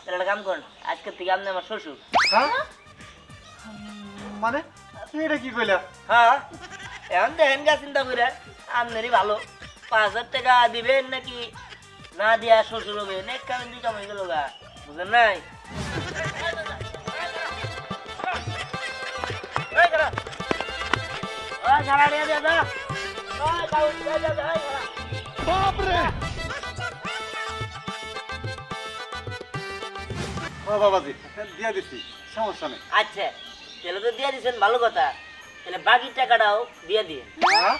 তাহলে একটা কাম করেন, আজকে থেকে আপনি আমার শ্বশুর। হ্যাঁ মানে তুই এটা কি কইলা? হ্যাঁ, এখন দেখেন গা চিন্তা করে, আপনারই ভালো। 5,000 টাকা দিবেন নাকি না দিয়া শ্বশুর হবে, নেক কামেন দুই কাম হয়ে গেল গা, বুঝলেন নাই? ওই খারাপ, ওই খারাপ নিয়ে যা, যা। ওই খারাপ, যা, যা, যা, ওই খারাপ। বাপরে ও বাবাজি দিয়া দিছি, সমস্যা নেই। আচ্ছা, তাহলে তো দিয়ে দিচ্ছেন, ভালো কথা। তাহলে বাকি টাকাটাও দিয়ে দিয়ে। হ্যাঁ?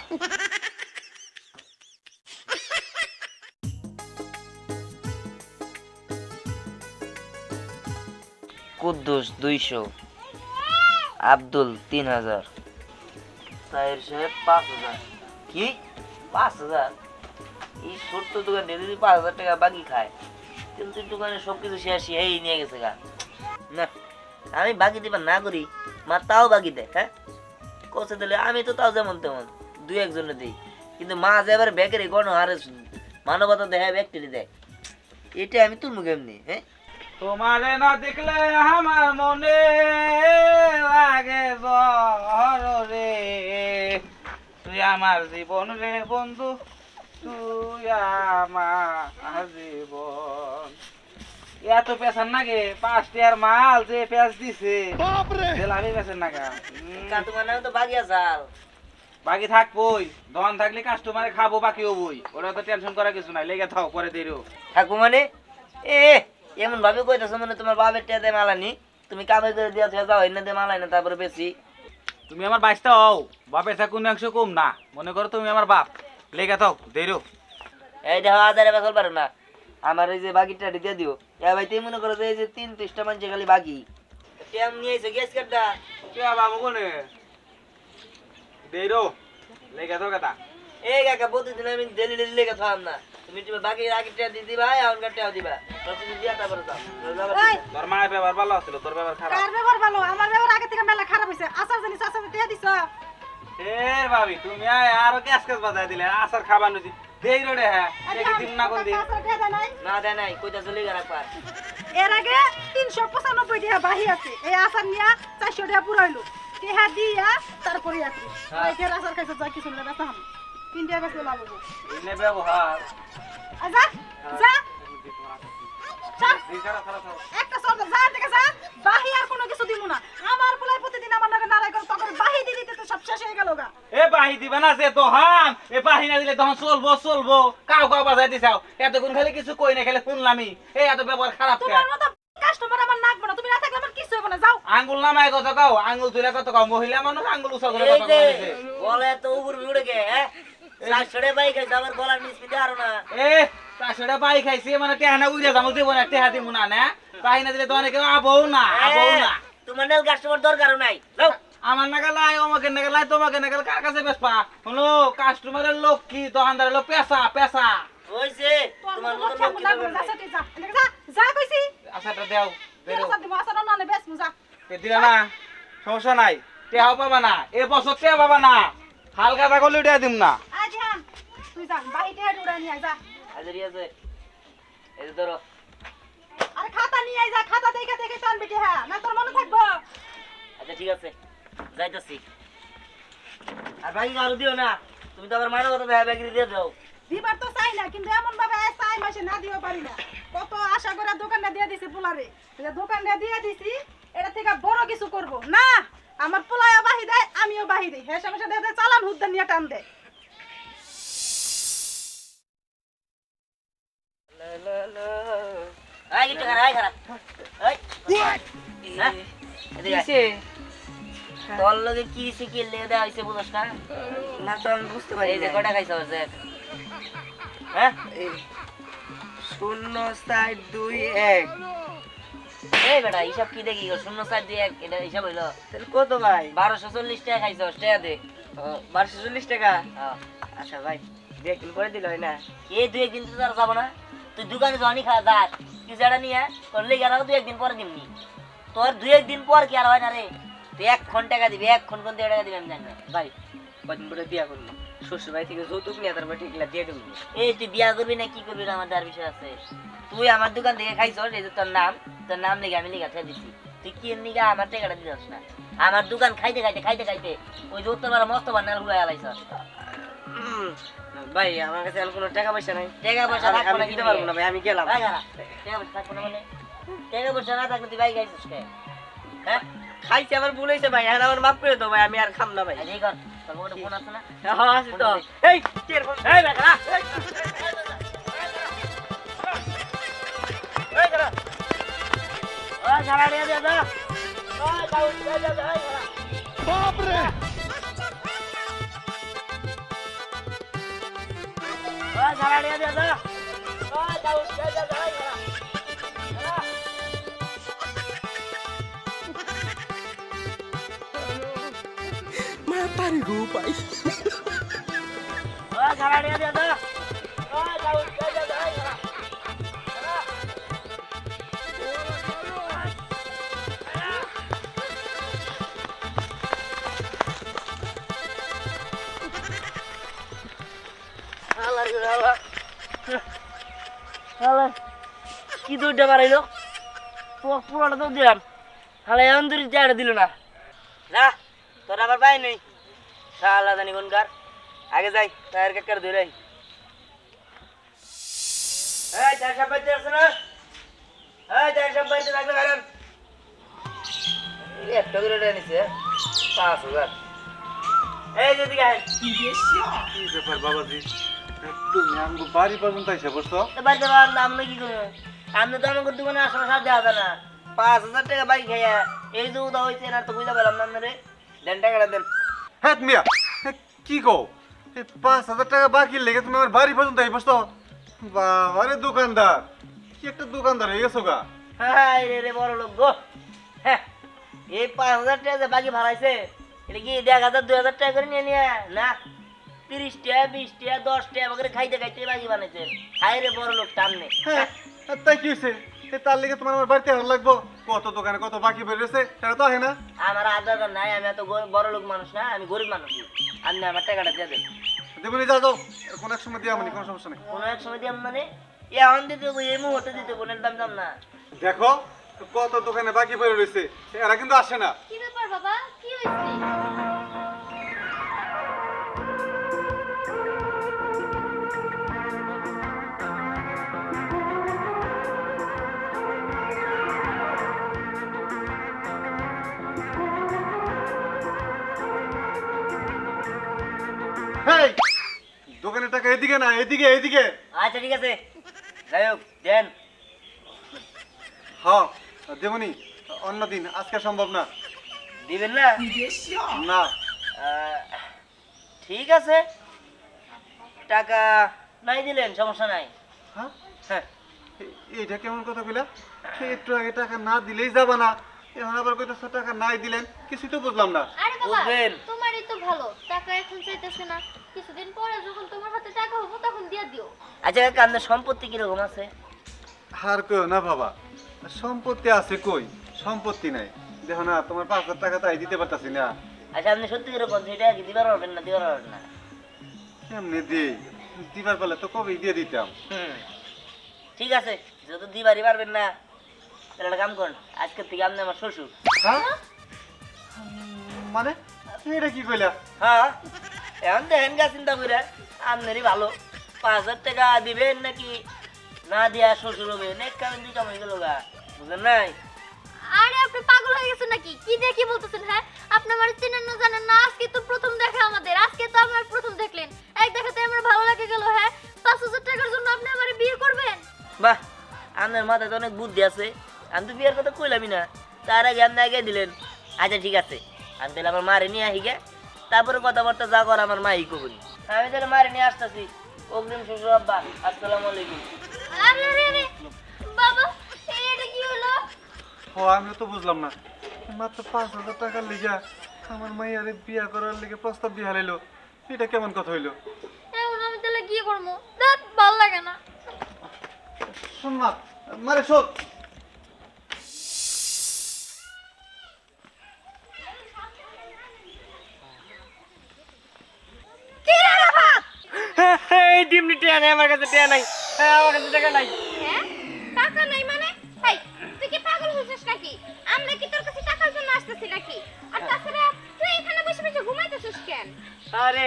কুদ্দুস 200, আব্দুল 3000, সাহের সাহেব 5000। কি 5000? এই ছোট্ট দোকান দিয়ে যদি 5000 টাকা বাকি খায়, কিন্তু দোকানে সবকিছু শেষ এই নিয়ে গেছে গা। না, আমি বাকি দিবার না করি, মা তাও বাকি দেয়। হ্যাঁ, কষে দিলে আমি তো তাও যেমন তেমন 2-1 দিই, কিন্তু মা যে এবার ব্যাগের গণহারে মানবতা দেয়, ব্যাগটি দেয়, এটা আমি তুলবো কেমনি? হ্যাঁ, তোমারে না দেখলে আমার মনে লাগে জ্বর রে, তুই আমার জীবন রে বন্ধু, তুই আমার জীবন। এত পেশার নাগে 5 টাকার মাল যে পেঁচ দিছে, আমি পেশার নাগা তোমার নামে তো বাগিয়া চাল। বাকি থাকবই, দন থাকলে কাস্টমারে খাবো, বাকি হবই, ওরা তো টেনশন করার কিছু নাই, লেগে থাও পরে দেরো। থাকবো মানে এ এমন ভাবে কইতেছো মানে তোমার বাপের টেতে মালানি, তুমি কামাই করে দিয়া যাও, এনে দিয়ে মালাই না, তারপরে বেশি। তুমি আমার বাইশটা হও, বাপের থাক কোনো অংশ কম না, মনে করো তুমি আমার বাপ, লেগে থাও দেরো। এই দেখো আদারে বেসল পারো না, আমার এই যে বাকিটা দিয়ে দিও। এ ভাই তুমি মনে করো যে এই যে 3 পৃষ্ঠা মানুষে খালি বাকি টেম নিয়ে এসে গ্যাস কাটটা। কে বাবু কোনে দেরো, লেগে থাও কথা। এই কাকা প্রতিদিন আমি ডেলি ডেলি লেগে থাম না, তুমি তুমি বাকি রাগিটা দিয়ে দিবা, এখন কাটটাও দিবা, প্রতিদিন দিয়া তারপরে দাও। তোর মায়ের ব্যবহার ভালো ছিল, তোর ব্যবহার খারাপ। কার ব্যবহার ভালো? আমার ব্যবহার আগে থেকে মেলা খারাপ হইছে। আচার জানিস, আচার দিয়ে দিছ। এ ভাবি তুমি আরো গ্যাস গ্যাস বাজাই দিলে, আসার খাবার নদী দেই রোডে। হ্যাঁ দেখি দিন না কোন দিন আচার দিয়ে দেয় নাই? না দেয় নাই, কইতা চলে গেল একবার। এর আগে 395 টাকা বাহি আছে, এই আচার নিয়া 400 টাকা পুরাইলো, টেহা দিয়া তারপরে আছে ওই ফের আচার খাইছে, যা কিছু না বেচা হাম 3 টাকা বেচলে লাভ হবো। এনে ব্যবহার যা যা চল, খারাপ খারাপ খারাপ। একটা সর যা থেকে যা, বাহি আর কোনো কিছু দিমু না। আমার পোলাই প্রতিদিন আমার নাকি নারাই করে, তখন বাহি দি দিতে তো সব শেষ হয়ে গেল গা। এ বাহি দিবে না যে তখন, এ বাহি না দিলে তখন চলবো চলবো, কাউ কাউ বাজাই দিছাও, এতক্ষণ খালি কিছু কই না, খালি শুনলামই এই এত ব্যবহার খারাপ। তোমার মতো কাস্টমার আমার নাকবো না, তুমি না থাকলে আমার কিছু হবে না। যাও আঙ্গুল নামায় কত কাও, আঙ্গুল তুলে কত কাও, মহিলা মানুষ আঙ্গুল উৎসব করে এই কত যে কইছে। বলে তো উপর উড়ে গে, হ্যাঁ 400 বাইক আছে, আমার গলার নিচ পিঠে আরো না। এ তাছাড়া বাই খাইছে মানে টেহানা উইরা যাবো, দেবো না টেহা দিব না, না বাহি না দিলে তো অনেকে আবও না, আবও না। তোমার নেল কাস্টমার দরকারও নাই, যাও। আমার নাগালাই, আমাকে নাগালাই, তোমাকে নাগাল, কার কাছে বেসপা? হলো কাস্টমারের লোক কি, দোকানদারের লোক পেশা পেশা। হইছে তোমার মতো লক্ষ্য লোক কি লাগবে দরকার না, নাই। যা এদিকে যা, যা কইছি। আচ্ছাটা দেও দেও, আচার দিব, আচার না বেশ মুজা। দিলা না সমস্যা নাই, টেহাও পাবা না এ বছর, টেহা পাবা না, হালকা থাকলে উঠে দিম না। আজ হ্যাঁ তুই যা, বাহি টেহা উড়াই নিয়ে আয়, যা। হাজারি আছে, এই যে ধরো। আরে খাতা নিয়ে আয়, যা, খাতা দেখে দেখে টানবি টেহা, না তোর মনে থাকবো। আচ্ছা ঠিক আছে, যাইতাছি। আর বাকি আরো দিও না, তুমি তো আবার মায়ের কথা দেখা ব্যাগরি দিয়ে দাও। দিবার তো চাই না, কিন্তু এমন ভাবে চাই মাসে না দিও পারি না। কত আশা করে দোকানটা দিয়ে দিছি পোলারে, এই দোকানটা দিয়ে দিছি, এটা থেকে বড় কিছু করব না। আমার পোলায়ও বাহি দেয়, আমিও বাহি দিই, হ্যাঁ সমস্যা দিয়ে চালান হুদ্দা নিয়ে টান দেয়। আই গিট খারাপ, আই খারাপ। এই হ্যাঁ এদিকে আয়। তোর লগে কি শিখিয়ে লে দেওয়া হইছে বুঝছ না? না তো আমি বুঝতে পারি এই যে না। কটা খাইছ যে, হ্যাঁ 0-4-2-1 এই বেটা হিসাব কি দেখি 0-4-2-1 এটা হিসাব হইলো তাহলে কত ভাই? 1240 টাকা খাইছ, টাকা দে। 1240 টাকা। হ্যাঁ আচ্ছা ভাই 2 করে দিল হয় না? এই 2-1 দিন তো আর যাবো না, তুই দোকানে জনি খা যাস পিজাটা নিয়ে করলে গেলাম 2-1 দিন পরে দিমনি। তোর 2-1 দিন পর কি আর হয় না রে? তুই 1 টাকা দিবি, 1 কোন টাকা দিবি আমি জানি না। ভাই কদিন পরে বিয়া করবো। শ্বশুর বাড়ি থেকে যৌতুক নিয়ে তারপর ঠিকলা দিয়ে দেবো। এই তুই বিয়া করবি না কি করবি না আমার দেওয়ার বিষয় আছে। তুই আমার দোকান থেকে খাইছ, এই যে তোর নাম লিখে আমি লিখা ঠেয়ে দিছি। তুই কি নিগা আমার টাকাটা দিস না? আমার দোকান খাইতে ওই যে উত্তর পাড়া মস্ত বান্নার হুড়াই আলাইছ। ভাই আমার কাছে আর কোনো টাকা পয়সা নাই। টাকা পয়সা আমি থাকবো না দিতে পারবো না ভাই, আমি গেলাম। টাকা পয়সা থাকবো না মানে? টাকা পয়সা না থাকলে তুই ভাই খাইছিস কে? হ্যাঁ খাইছি আমার ভুল হয়েছে ভাই, এখন আমার মাফ করে দাও ভাই, আমি আর খাম না ভাই। এই কর, তোর মোবাইলে ফোন আছে না? হ্যাঁ আছে তো। এই টের ফোন। এই বেটা, এই বেটা, ওই ঝাড়া দিয়ে দে, যা। ওই দাউদ, এই যা, এই ঝাড়া। বাপরে ওই ঝাড়া দিয়ে দে, যা। ওই দাউদ, এই যা, এই ঝাড়া। ঝাড়া। ওই ঝাড়া দিয়ে দে, যা। ওই দাউদ, এই যা, এই ঝাড়া। ঝাড়া। কি দুইটা বাড়াইলো? পুরোটা তো দিলাম, হালে এমন দূর চাটা দিল না। না তোর আবার পাই নেই শালা জানি কোনকার। আগে যাই টায়ার কাকার ধরে আই। এই চার সব বাইতে আছে না? এই চার সব বাইতে থাকলে কারণ একটা করে নিচ্ছে 5,000। এই যেদিকে আয়। কি ব্যাপার বাবাজি, তুমি আমগো বাড়ি পর্যন্ত এসে বসছো? বাড়িতে পাওয়ার নাম না কি করবো? আপনি তো আমাকে দোকানে আসলে সাথে হবে না। 5,000 টাকা বাইক খাইয়া এই যে উদা হয়েছে না, তো বুঝতে পারলাম না রে। দেন টাকাটা দেন। হ্যাঁ মিয়া, কি কও? 5,000 টাকা বাকি লেগে তুমি আমার বাড়ি পর্যন্ত এই বসতো? বাবারে দোকানদার, কি একটা দোকানদার হয়ে গেছো গা। হ্যাঁ রে বড় লোক গো। হ্যাঁ এই 5,000 টাকা যে বাকি ভাড়াইছে, এটা কি 1,000 2,000 টাকা করে নিয়ে নিয়ে না, 30 টাকা 20 টাকা 10 টাকা করে খাইতে খাইতে বাকি বানাইছেন। হাই রে বড় লোক টাননে। হ্যাঁ, তাই কি হয়েছে? তার লেগে তোমার আমার বাড়িতে হার লাগবো? কত দোকানে কত বাকি বেরিয়েছে সেটা তো আহে না। আমার আধার কার্ড নাই, আমি এত বড় লোক মানুষ না, আমি গরিব মানুষ। আপনি আমার টাকাটা দিয়ে দেন। দেবনি, যাও যাও, কোন এক সময় দিয়ে আমনি, কোনো সমস্যা নেই। কোনো এক সময় দিয়ে মানে এখন দিতে হবো, এই মুহূর্তে দিতে হবো, দাম না। দেখো কত দোকানে বাকি বের রয়েছে, এরা কিন্তু আসে না। কি ব্যাপার বাবা, কি হয়েছে? হেই, দোকানের টাকা এদিকে না, এদিকে এদিকে। আচ্ছা ঠিক আছে, যাই হোক দেন। হ্যাঁ দেবনি, অন্যদিন, আজকে সম্ভব না। দিবেন না? না। আহ, ঠিক আছে, টাকা নাই দিলেন সমস্যা নাই। হ্যাঁ, হ্যাঁ এইটা কেমন কথা কইলা? একটু আগে টাকা না দিলেই যাবা না, এখন আবার কইতাছো টাকা নাই দিলেন, কিছুই তো বুঝলাম না। আরে বাবা, বুঝবেন। তোমারই তো ভালো, টাকা এখন চাইতেছে না, কিছুদিন পরে যখন তোমার হাতে টাকা হবো তখন দিয়ে দিও। আচ্ছা কাকা, আপনার সম্পত্তি কিরকম আছে? আর কই না বাবা, সম্পত্তি আছে কই? সম্পত্তি নাই, দেখো না তোমার 5,000 টাকা তাই দিতে পারতাছি না। আচ্ছা আপনি সত্যি কিরকম, সেটা কি দিবার পারবেন না? দিবার পারবেন না? কেমনে দিই? দিবার পারলে তো কবেই দিয়ে দিতাম। ঠিক আছে, যেহেতু দিবারই পারবেন না, তাহলে একটা কাম করুন, আজকের থেকে আপনি আমার শ্বশুর। হ্যাঁ, মানে এটা কি কইলা? হ্যাঁ এখন দেখেন গা চিন্তা করে, আপনারই ভালো। 5,000 টাকা দিবেন নাকি না দিয়া শ্বশুর হবে? নেক কারণ দুই কাম হয়ে গেল গা, বুঝলেন নাই? আরে আপনি পাগল হয়ে গেছেন নাকি? কি দেখি বলতেছেন? হ্যাঁ, আপনি আমার চেনেন না জানেন না, আজকে তো প্রথম দেখা আমাদের, আজকে তো আমার প্রথম দেখলেন, এক দেখাতে আমার ভালো লাগে গেল। হ্যাঁ, 5,000 টাকার জন্য আপনি আমারে বিয়ে করবেন? বাহ, আপনার মাথায় তো অনেক বুদ্ধি আছে। আমি তো বিয়ের কথা কইলামই না, তার আগে আপনি আগে দিলেন। আচ্ছা ঠিক আছে, আমি তাহলে আমার মারে নিয়ে আসি গে, তারপরে কথাবার্তা যা কর আমার মাই কবনি। আমি তাহলে মারে নিয়ে আসতেছি। অগ্রিম শ্বশুর আব্বা, আসসালামু আলাইকুম। আরে আরে আরে বাবা, এটা কি হলো? ও আমি তো বুঝলাম না, মাত্র 5,000 টাকার লিগা আমার মাইয়ারে বিয়া করার লিগে প্রস্তাব দিয়ে হারাইলো, এটা কেমন কথা হইলো? এখন আমি তাহলে কি করবো? দেখ ভালো লাগে না। শোন না, মারে শোধ। কি রে টিয়া নাই আমার কাছে টিয়া নাই হ্যাঁ আমার কাছে টাকা নাই হ্যাঁ টাকা নাই মানে এই তুই কি পাগল হয়েছিস নাকি আমরা কি তোর কাছে টাকার জন্য আসতেছি নাকি আর তাছাড়া তুই এখানে বসে বসে ঘুমাইতেছিস কেন আরে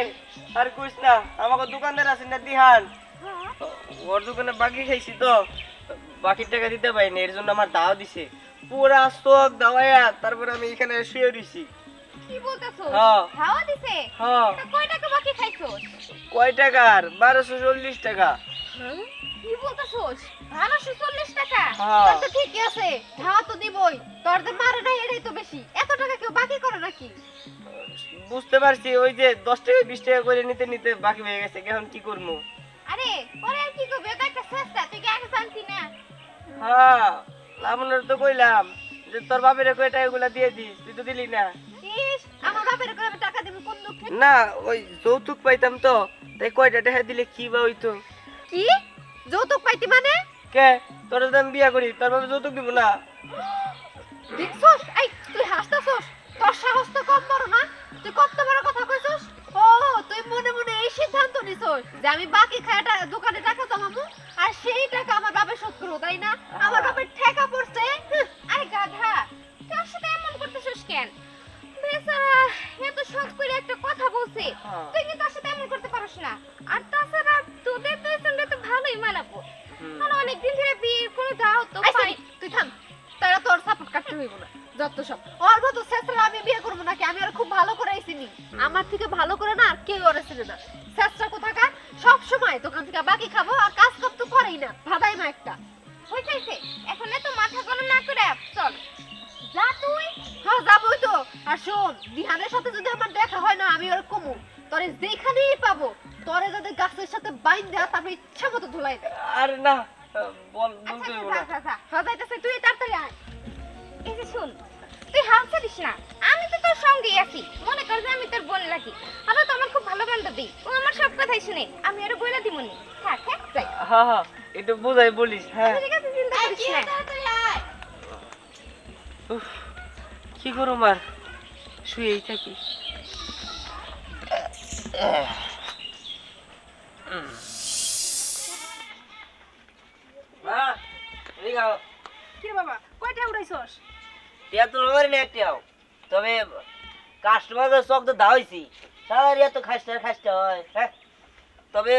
আর কইস না আমাকে দোকানদার আছে না দিহান হ্যাঁ ওর দোকানে বাকি খাইছি তো বাকি টাকা দিতে পারিনি এর জন্য আমার দাও দিছে পুরা শোক দাওয়ায়া তারপরে আমি এখানে শুয়ে রইছি কি বলতেছস হ্যাঁ। খাওয়া দিছে হ্যাঁ তা কয় টাকা বাকি খাইছস কয় টাকার 1240 টাকা কি বলতেছস 1240 টাকা হ্যাঁ। তোর তো ঠিকই আছে খাওয়া তো দিবই তোর যে মারে নাই এটাই তো বেশি এত টাকা কেউ বাকি করে নাকি বুঝতে পারছি ওই যে 10 টাকা 20 টাকা করে নিতে নিতে বাকি হয়ে গেছে এখন কি করবো আরে পরে আর কি করবে এটা একটা চেষ্টা তুই কি আগে জানতি না হ্যাঁ লাবণের তো কইলাম যে তোর বাপের কয় টাকাগুলো দিয়ে দিস তুই তো দিলি না ইস আমার বাপের করে আমি টাকা দিব কোন দুঃখে না ওই যৌতুক পাইতাম তো তাই কয়টা টাকা দিলে কি বা হইতো কি যৌতুক পাইতি মানে কে তোর তো আমি বিয়া করি তোর বাপে যৌতুক দিব না দেখছস এই তুই হাসতাছস তোর সাহস তো কম বড় না তুই কত বড় কথা কইছস ও তুই মনে মনে এই সিদ্ধান্ত নিছস যে আমি বাকি খায়াটা দোকানে টাকা জমাবো আর সেই টাকা আমার বাপের শোধ করবো তাই না আমার বাপের ঠেকা পড়ছে আরে গাধা তোর সাথে এমন করতেছস কেন বেচারা এত শখ করে একটা কথা বলছে তুই কি তার সাথে এমন করতে পারিস না আর তাছাড়া তোদের দুই সঙ্গে তো ভালোই মানাবো আর অনেকদিন ধরে বিয়ের কোনো দাও তো পাই তুই থাম তারা তোর সাপোর্ট কাটতে হইব না যত সব ওর মতো শেষরা আমি বিয়ে করবো নাকি আমি আর খুব ভালো করে আইছিনি আমার থেকে ভালো করে না আর কেউ ওরে ছিল না শেষরা কোথাকার সব সময় দোকান থেকে বাকি খাবো আর কাজ কাম তো করেই না ভাবাই মা একটা হইছে এখন এত মাথা গরম না করে চল যা তুই হ্যাঁ যাবই তো আর শোন বিহানের সাথে যদি আমার দেখা হয় না আমি ওর কমু তোরে যেখানেই পাবো তোরে যাতে গাছের সাথে বাইন দেয়া তারপরে ইচ্ছা মতো ধুলাই দে আরে না বল বলতে হইব না হ্যাঁ যাইতেছে তুই তাড়াতাড়ি আয় এই যে শুন তুই হাসছিস না আমি তো তোর সঙ্গেই আছি মনে কর যে আমি তোর বোন লাগি আর তো আমার খুব ভালো বান্ধবী ও আমার সব কথাই শুনে আমি আরো বইলা দিমনি থাক হ্যাঁ যাই হ্যাঁ হ্যাঁ একটু বুঝাই বলিস হ্যাঁ ঠিক আছে চিন্তা করিস না তাড়াতাড়ি আয় উফ, কি করুম আর শুয়েই থাকি মা এই গাও কি রে বাবা কয়টা উড়াইছস টিয়া তো লোবার না টিয়াও তবে কাস্টমারদের সব তো দাওয়াইছি সারা তো খাসতে হয় হ্যাঁ তবে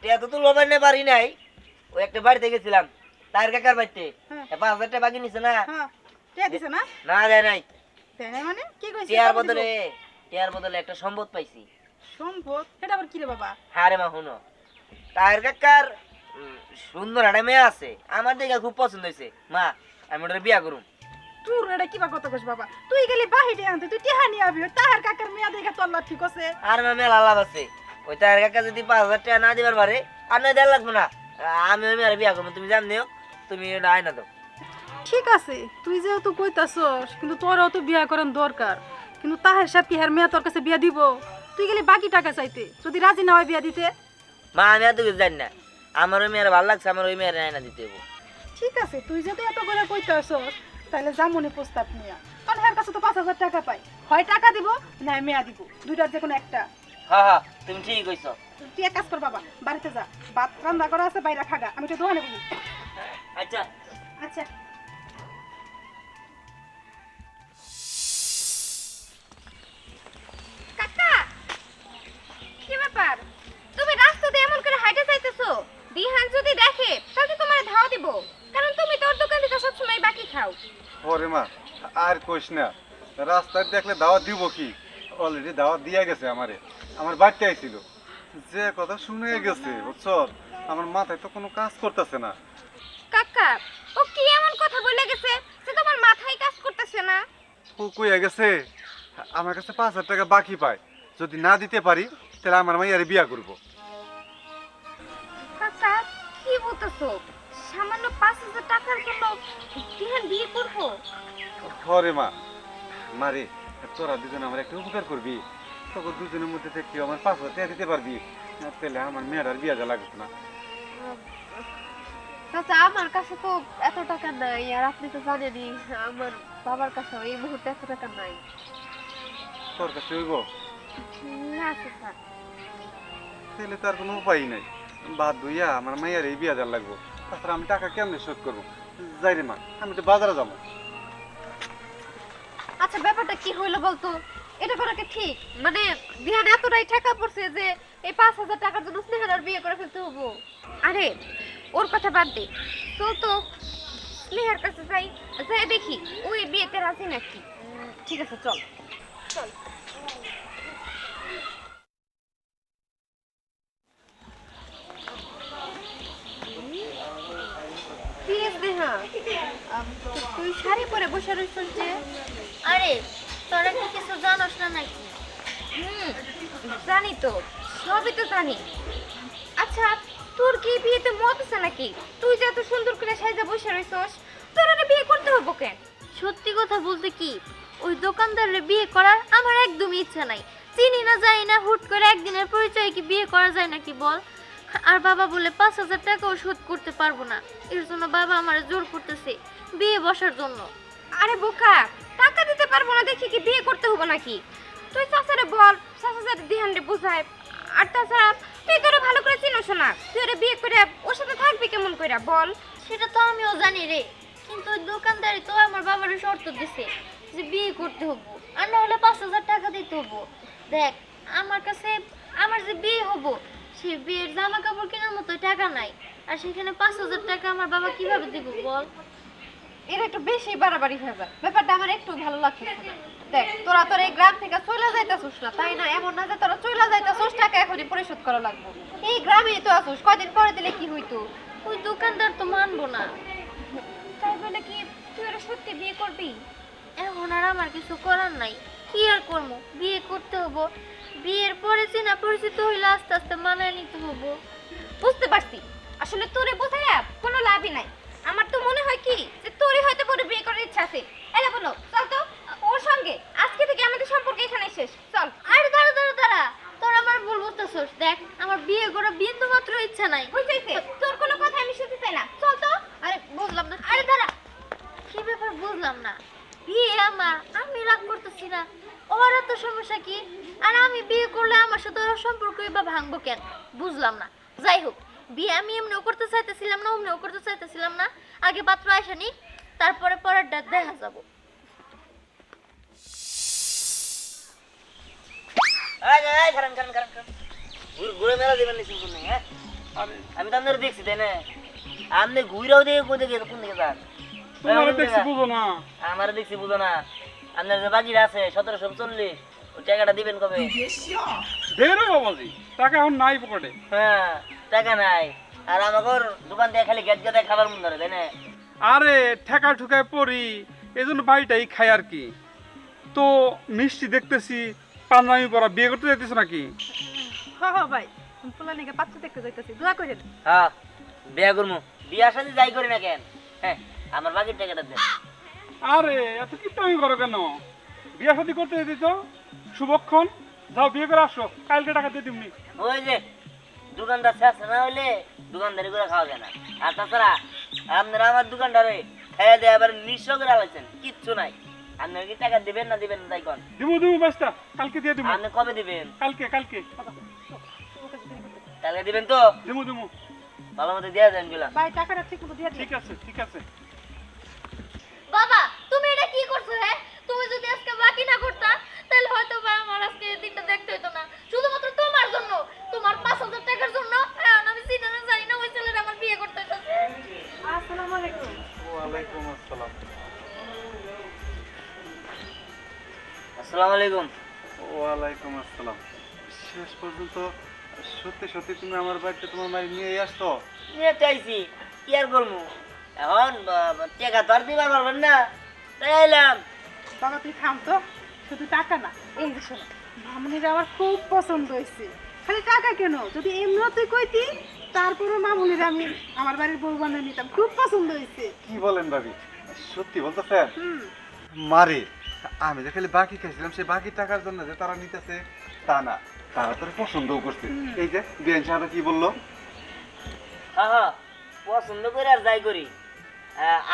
টিয়া তো লোবার না পারি নাই ওই একটা বাড়িতে গেছিলাম তার কাকার বাড়িতে হ্যাঁ। 5,000 টাকা বাকি নিছে না হ্যাঁ টিয়া দিছে না না দেয় নাই দেয় নাই মানে কি কইছিস টিয়ার বদলে একটা সম্পদ পাইছি সম্পদ এটা আবার কি রে বাবা হ্যাঁ রে মা শুনো তার কাকার সুন্দর একটা মেয়ে আছে আমার দেখে খুব পছন্দ হয়েছে মা আমি ওটা বিয়া করুম তোর এটা কিবা কথা কইস বাবা তুই গেলি বাহিরে আনতে তুই টিহা নিয়ে আবি তাহার কাকার মেয়া দেখে তোর লাভ ঠিক আছে আর মা মেলা লাভ আছে ওই তার কাকা যদি 5,000 টাকা না দিবার পারে আর না দেওয়ার লাগবে না আমি ওই মেয়ের বিয়া করবো তুমি জানিও তুমি এটা আয়না দাও ঠিক আছে তুই যেহেতু কইতাছস কিন্তু তোরও তো বিয়া করার দরকার কিন্তু তাহের সাহেব কি হার মেয়া তোর কাছে বিয়া দিব তুই গেলি বাকি টাকা চাইতে যদি রাজি না হয় বিয়া দিতে মা আমি এত কিছু জানি না আমার ওই মেয়ের ভালো লাগছে আমার ওই মেয়ের আয়না দিতে হবো ঠিক আছে তুই যদি এত করে কইতাছস তাহলে যামুনি প্রস্তাব নিয়া কারণ হার কাছে তো 5,000 টাকা পাই হয় টাকা দিব না মেয়া দিব দুইটার যে কোনো একটা হ্যাঁ হ্যাঁ তুমি ঠিকই কইছো তুই এক কাজ কর বাবা বাড়িতে যা ভাত রান্না করা আছে বাইরে খাগা আমি তো দোকানে বলি আচ্ছা আচ্ছা কাকা কি ব্যাপার তুমি রাস্তা দিয়ে এমন করে হাঁটে যাইতেছো দিহান যদি দেখে তাহলে তোমার ধাওয়া দিব কারণ তুমি তোর দোকান থেকে সবসময় বাকি খাও ওরে মা আর কইস না রাস্তায় দেখলে দাওয়াত দিব কি অলরেডি দাওয়াত দিয়া গেছে আমারে আমার বাড়িতে আইছিল যে কথা শুনে গেছে বুঝছো আমার মাথায় তো কোনো কাজ করতেছে না কাকা ও কি এমন কথা বলে গেছে যে তোমার মাথায় কাজ করতেছে না ও কইয়া গেছে আমার কাছে 5,000 টাকা বাকি পায় যদি না দিতে পারি তাহলে আমার মাইয়ারে বিয়া করবো কাকা কি বলতেছো সামান্য 5,000 টাকার জন্য দিহান বিয়ে করবো ওরে মা মারে তোরা দুজন আমার একটা উপকার করবি তখন দুজনের মধ্যে থেকে আমার 5,000 টাকা দিতে পারবি তাহলে আমার মেয়েটার বিয়া যা লাগবে না চাচা আমার কাছে তো এত টাকা নাই আর আপনি তো জানেনই আমার বাবার কাছে এই মুহূর্তে এত টাকা নাই তোর কাছে হইব না চাচা তাহলে তার কোনো উপায় নাই বাদ দুইয়া আমার মাইয়ার এই বিয়া দেওয়ার লাগবো, তাছাড়া আমি টাকা কেমনে শোধ করবো? যাই রে মা, আমি তো বাজারে যাবো। আচ্ছা ব্যাপারটা কি হইলো বলতো? এটা করা কি ঠিক? মানে বিহান এতটাই টাকা পড়ছে যে এই 5,000 টাকার জন্য স্নেহার বিয়ে করে ফেলতে হবো? আরে ওর কথা বাদ দে, চল তো স্নেহার কাছে যাই, যাই দেখি ওই বিয়েতে রাজি নাকি। ঠিক আছে চল চল। তুই শাড়ি পরে বসে রইছিস যে? আরে তোরা কি কিছু জানোস না নাকি? জানি তো, সবই তো জানি। আচ্ছা তোর কি বিয়েতে মত আছে নাকি? তুই যে এত সুন্দর করে সাজা বসে রইছস, তোর আর বিয়ে করতে হবে কেন? সত্যি কথা বলতে কি, ওই দোকানদারের বিয়ে করার আমার একদমই ইচ্ছা নাই। চিনি না যাই না, হুট করে একদিনের পরিচয়ে কি বিয়ে করা যায় নাকি বল? আর বাবা বলে 5,000 টাকাও শোধ করতে পারবো না, এর জন্য বাবা আমার জোর করতেছে বিয়ে বসার জন্য। আরে বোকা, টাকা দিতে পারবো না দেখি কি বিয়ে করতে হবে নাকি? তুই চাচারে বল, চাচা যাতে দিহানরে বুঝায়। আর তাছাড়া তুই তোরে ভালো করে চিনোস না, তুই ওরে বিয়ে করে ওর সাথে থাকবি কেমন কইরা বল? সেটা তো আমিও জানি রে, কিন্তু ওই দোকানদারি তো আমার বাবার শর্ত দিছে যে বিয়ে করতে হবো, আর না হলে 5,000 টাকা দিতে হবো। দেখ আমার কাছে আমার যে বিয়ে হবো সে বিয়ের জামা কাপড় কেনার মতো টাকা নাই, আর সেখানে 5,000 টাকা আমার বাবা কিভাবে দিব বল? এর একটু বেশি বাড়াবাড়ি হয়ে যায়, ব্যাপারটা আমার একটু ভালো লাগছে না। দেখ তোরা তোর এই গ্রাম থেকে চলে যাইতাছিস না, তাই না? এমন না যে তোরা চলে যাইতাছিস, টাকা এখনই পরিশোধ করা লাগবে। এই গ্রামেই তো আছিস, কয়দিন পরে দিলে কি হইতো? ওই দোকানদার তো মানবো না। তাই বলে কি তুই ওরা সত্যি বিয়ে করবি? এখন আর আমার কিছু করার নাই, কি আর করবো, বিয়ে করতে হবো। বিয়ের পরে চেনা পরিচিত হইলে আস্তে আস্তে মানায় নিতে হবো। বুঝতে পারছি, আসলে তোরে বোঝায় কোনো লাভই নাই। আমার তো মনে হয় কি যে তোরই হয়তো পরে বিয়ে করার ইচ্ছা আছে। এলা বলো চল তো ওর সঙ্গে, আজকে থেকে আমাদের সম্পর্ক এখানে শেষ, চল। আরে দাঁড়া দাঁড়া দাঁড়া, তোর আমার ভুল বুঝতেছস। দেখ আমার বিয়ে করার বিন্দু মাত্র ইচ্ছা নাই। বুঝাইছে, তোর কোনো কথা আমি শুনতে চাই না, চল তো। আরে বুঝলাম না, আরে দাঁড়া, কি ব্যাপার বুঝলাম না? বিয়ে আমার, আমি রাগ করতেছি না, ওর এত সমস্যা কি? আর আমি বিয়ে করলে আমার সাথে ওর সম্পর্কই বা ভাঙবো কেন? বুঝলাম না। যাই হোক, বিয়ে আমি এমনিও করতে চাইতেছিলাম না, অমনিও করতে চাইতেছিলাম না। আগে পাত্র আসা নি, তারপরে পরের ডাক দেখা যাবো। ঘুরে মেলা দিবেন না, হ্যাঁ? আমি তো আপনার দেখছি তাই না? আপনি ঘুরেও দেখে কোন দিকে কোন দিকে যান? আমার দেখছি বুঝো না। আপনার যে বাকিটা আছে 1740, ওই টাকাটা দিবেন কবে? টাকা এখন নাই পকেটে। হ্যাঁ, টাকা নাই। আর আমাকে দোকান থেকে খালি গেট গেটায় খাবার মন ধরে তাই না? আরে ঠেকা ঠুকায় পড়ি, এই জন্য বাড়িটাই খাই আর কি। তো মিষ্টি দেখতেছি পাঞ্জাবি পরা, বিয়ে করতে যাইতেছ নাকি? হ্যাঁ ভাই, পোলা নিকে পাত্র দেখতে যাইতাছি, দোয়া করেন। হ্যাঁ, বিয়া করবো। বিয়ার সাথে যাই করি না কেন? হ্যাঁ, আমার বাকির টাকাটা দেন। আরে এত কিপটামি করো কেন? বিয়ে শাদী করতে যেতেছ, শুভক্ষণ যাও বিয়ে করে আসো, কালকে টাকা দিয়ে দিবনি। ওই যে দোকানদার শেষ না হইলে দোকানদারি করে খাওয়া যায় না। আর তাছাড়া আপনারা আমার দোকানদারে খাইয়া দিয়ে আবার নিঃস্ব করে আলাইছেন, কিচ্ছু নাই। আপনারা কি টাকা দিবেন না দিবেন তাই কন? দিবো ব্যস্তা, কালকে দিয়ে দিবো। আপনি কবে দিবেন? কালকে কালকে দিবেন তো? দিবো ভালো মতো দিয়ে দেন গুলা। ভাই টাকাটা ঠিক মতো দিয়ে দিন। ঠিক আছে। বাবা তুমি এটা কি করছো? হ্যাঁ, তুমি যদি আজকে বাকি না করতা তাহলে হয়তো বা আমার আজকে এই দিনটা দেখতে হতো না। শুধুমাত্র তোমার জন্য, তোমার 5,000 টাকার জন্য এখন আমি চিনি না জানি না ওই ছেলেটা আমার বিয়ে করতে হইতাছে। আসসালামু আলাইকুম। ওয়ালাইকুম আসসালাম। আসসালামু আলাইকুম। ওয়ালাইকুম আসসালাম। শেষ পর্যন্ত সত্যি সত্যি তুমি আমার বাড়িতে তোমার মায়ের নিয়ে আসতো? নিয়ে চাইছি, কি আর করবো এখন? টাকা তো আর দিবার পারবেন না, তাই এলাম। বাবা তুই থাম তো, শুধু টাকা না, এই যে শোনো, মামুনির আমার খুব পছন্দ হয়েছে। খালি টাকা কেন, যদি এমনি তুই কইতি তারপরও মামুনির আমি আমার বাড়ির বউ বানিয়ে নিতাম, খুব পছন্দ হয়েছে। কি বলেন ভাবি, সত্যি বলতেছেন? হুম, মারে, আমি যে খালি বাকি খাইছিলাম, সেই বাকি টাকার জন্য যে তারা নিতেছে তা না, তারা তোর পছন্দও করছে। এই যে বিয়ান সাহেব কি বললো? হ্যাঁ হ্যাঁ, পছন্দ করে আর যাই করি,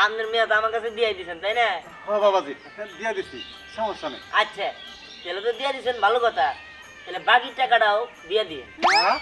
আপনার মেয়ে তো আমার কাছে দিয়ে দিয়েছেন তাই না? হ্যাঁ বাবাজি, দিয়া দিছি, সমস্যা নেই। আচ্ছা, তাহলে তো দিয়ে দিয়েছেন, ভালো কথা। তাহলে বাকি টাকাটাও দিয়ে দিয়ে। হ্যাঁ?